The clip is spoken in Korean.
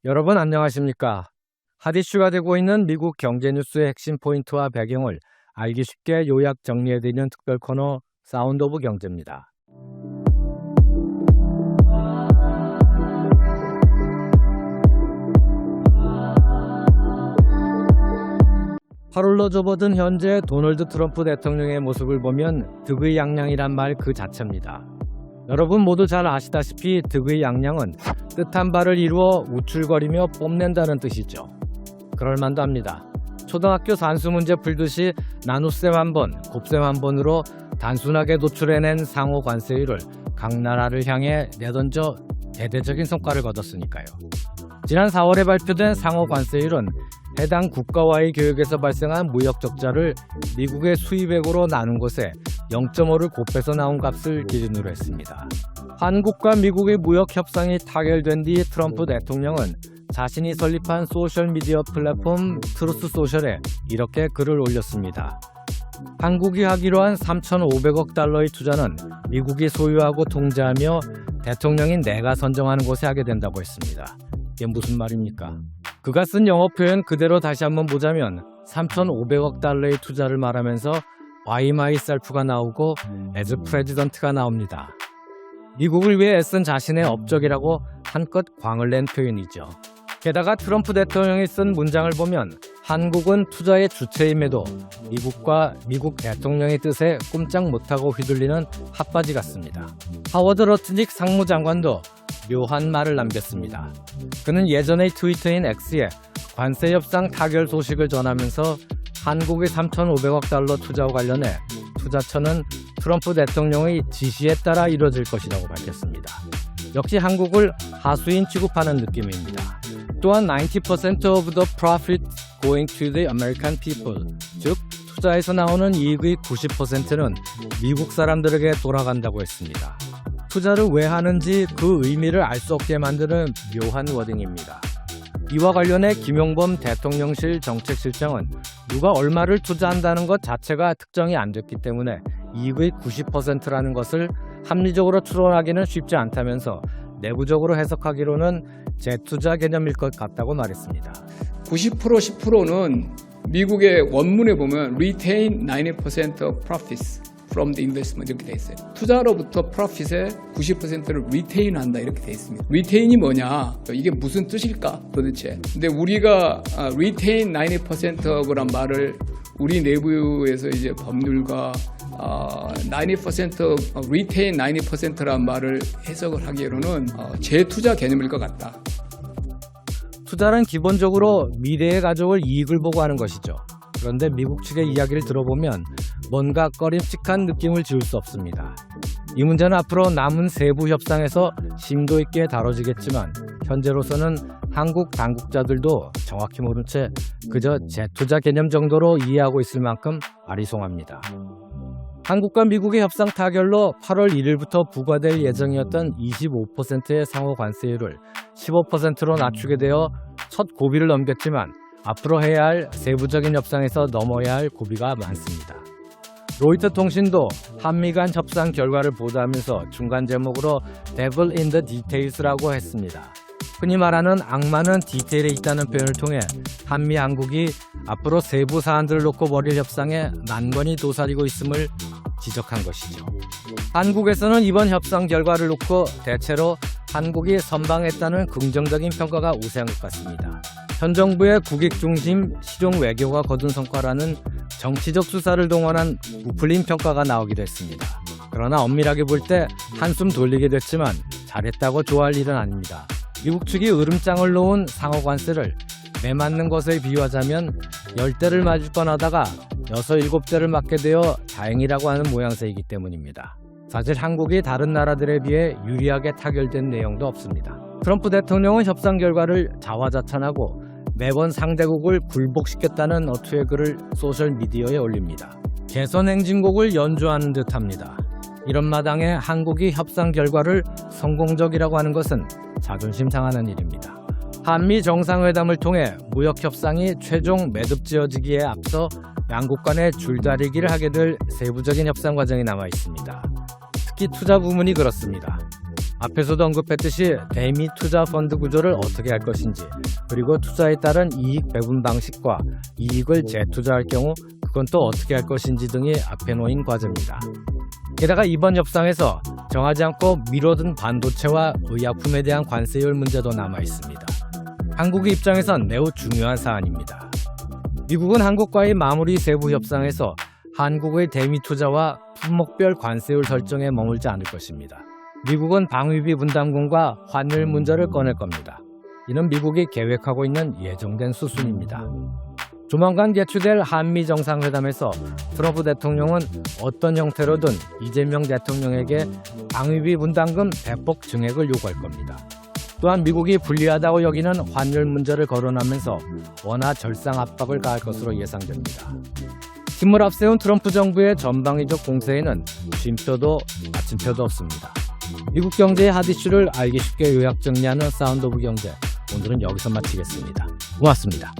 여러분 안녕하십니까? 핫이슈가 되고 있는 미국 경제 뉴스의 핵심 포인트와 배경을 알기 쉽게 요약 정리해드리는 특별 코너 사운드 오브 경제입니다. 8월로 접어든 현재 도널드 트럼프 대통령의 모습을 보면 득의양양이란 말 그 자체입니다. 여러분 모두 잘 아시다시피 득의양양은 뜻한 바를 이루어 우쭐거리며 뽐낸다는 뜻이죠. 그럴만도 합니다. 초등학교 산수 문제 풀듯이 나눗셈 한 번, 곱셈 한 번으로 단순하게 도출해낸 상호 관세율을 각 나라를 향해 내던져 대대적인 성과를 거뒀으니까요. 지난 4월에 발표된 상호 관세율은 해당 국가와의 교역에서 발생한 무역 적자를 미국의 수입액으로 나눈 것에 0.5를 곱해서 나온 값을 기준으로 했습니다. 한국과 미국의 무역 협상이 타결된 뒤 트럼프 대통령은 자신이 설립한 소셜미디어 플랫폼 트루스 소셜에 이렇게 글을 올렸습니다. 한국이 하기로 한 3,500억 달러의 투자는 미국이 소유하고 통제하며 대통령인 내가 선정하는 곳에 하게 된다고 했습니다. 이게 무슨 말입니까? 그가 쓴 영어 표현 그대로 다시 한번 보자면 3,500억 달러의 투자를 말하면서 By myself가 나오고 as president가 나옵니다. 미국을 위해 애쓴 자신의 업적이라고 한껏 광을 낸 표현이죠. 게다가 트럼프 대통령이 쓴 문장을 보면 한국은 투자의 주체임에도 미국과 미국 대통령의 뜻에 꼼짝 못하고 휘둘리는 핫바지 같습니다. 하워드 러트닉 상무장관도 묘한 말을 남겼습니다. 그는 예전의 트위터인 X에 관세 협상 타결 소식을 전하면서 한국의 3,500억 달러 투자와 관련해 투자처는 트럼프 대통령의 지시에 따라 이뤄질 것이라고 밝혔습니다. 역시 한국을 하수인 취급하는 느낌입니다. 또한 90% of the profit going to the American people, 즉 투자에서 나오는 이익의 90%는 미국 사람들에게 돌아간다고 했습니다. 투자를 왜 하는지 그 의미를 알 수 없게 만드는 묘한 워딩입니다. 이와 관련해 김용범 대통령실 정책실장은 누가 얼마를 투자한다는 것 자체가 특정이 안 됐기 때문에 이익의 90%라는 것을 합리적으로 추론하기는 쉽지 않다면서 내부적으로 해석하기로는 재투자 개념일 것 같다고 말했습니다. 90% 10%는 미국의 원문에 보면 retain 90% of profits from the investment 이렇게 돼 있어요. 투자로부터 profit의 90%를 retain 한다 이렇게 돼 있습니다. retain이 뭐냐? 이게 무슨 뜻일까 도대체? 근데 우리가 retain 90% of란 말을 우리 내부에서 이제 법률가 90% retain 90%란 말을 해석을 하기로는 재투자 개념일 것 같다. 투자는 기본적으로 미래에 가져올 이익을 보고 하는 것이죠. 그런데 미국 측의 이야기를 들어보면 뭔가 꺼림칙한 느낌을 지울 수 없습니다. 이 문제는 앞으로 남은 세부 협상에서 심도 있게 다뤄지겠지만 현재로서는 한국 당국자들도 정확히 모른 채 그저 재투자 개념 정도로 이해하고 있을 만큼 아리송합니다. 한국과 미국의 협상 타결로 8월 1일부터 부과될 예정이었던 25%의 상호 관세율을 15%로 낮추게 되어 첫 고비를 넘겼지만 앞으로 해야 할 세부적인 협상에서 넘어야 할 고비가 많습니다. 로이터 통신도 한미 간 협상 결과를 보도하면서 중간 제목으로 Devil in the Details라고 했습니다. 흔히 말하는 악마는 디테일에 있다는 표현을 통해 한미 한국이 앞으로 세부 사안들을 놓고 벌일 협상에 난관이 도사리고 있음을 지적한 것이죠. 한국에서는 이번 협상 결과를 놓고 대체로 한국이 선방했다는 긍정적인 평가가 우세한 것 같습니다. 현 정부의 국익 중심 실용 외교가 거둔 성과라는 정치적 수사를 동원한 부풀린 평가가 나오기도 했습니다. 그러나 엄밀하게 볼 때 한숨 돌리게 됐지만 잘했다고 좋아할 일은 아닙니다. 미국 측이 으름장을 놓은 상호 관세를 매 맞는 것에 비유하자면 10대를 맞을 뻔하다가 6, 7대를 맞게 되어 다행이라고 하는 모양새이기 때문입니다. 사실 한국이 다른 나라들에 비해 유리하게 타결된 내용도 없습니다. 트럼프 대통령은 협상 결과를 자화자찬하고 매번 상대국을 굴복시켰다는 어투의 글을 소셜미디어에 올립니다. 개선 행진곡을 연주하는 듯합니다. 이런 마당에 한국이 협상 결과를 성공적이라고 하는 것은 자존심 상하는 일입니다. 한미 정상회담을 통해 무역 협상이 최종 매듭지어지기에 앞서 양국 간의 줄다리기를 하게 될 세부적인 협상 과정이 남아 있습니다. 특히 투자 부문이 그렇습니다. 앞에서도 언급했듯이 대미 투자 펀드 구조를 어떻게 할 것인지, 그리고 투자에 따른 이익 배분 방식과 이익을 재투자할 경우 그건 또 어떻게 할 것인지 등이 앞에 놓인 과제입니다. 게다가 이번 협상에서 정하지 않고 미뤄둔 반도체와 의약품에 대한 관세율 문제도 남아 있습니다. 한국의 입장에선 매우 중요한 사안입니다. 미국은 한국과의 마무리 세부 협상에서 한국의 대미 투자와 품목별 관세율 설정에 머물지 않을 것입니다. 미국은 방위비 분담금과 환율 문제를 꺼낼 겁니다. 이는 미국이 계획하고 있는 예정된 수순입니다. 조만간 개최될 한미 정상회담에서 트럼프 대통령은 어떤 형태로든 이재명 대통령에게 방위비 분담금 대폭 증액을 요구할 겁니다. 또한 미국이 불리하다고 여기는 환율 문제를 거론하면서 원화 절상 압박을 가할 것으로 예상됩니다. 힘을 앞세운 트럼프 정부의 전방위적 공세에는 쉼표도 마침표도 없습니다. 미국 경제의 핫이슈를 알기 쉽게 요약 정리하는 사운드 오브 경제, 오늘은 여기서 마치겠습니다. 고맙습니다.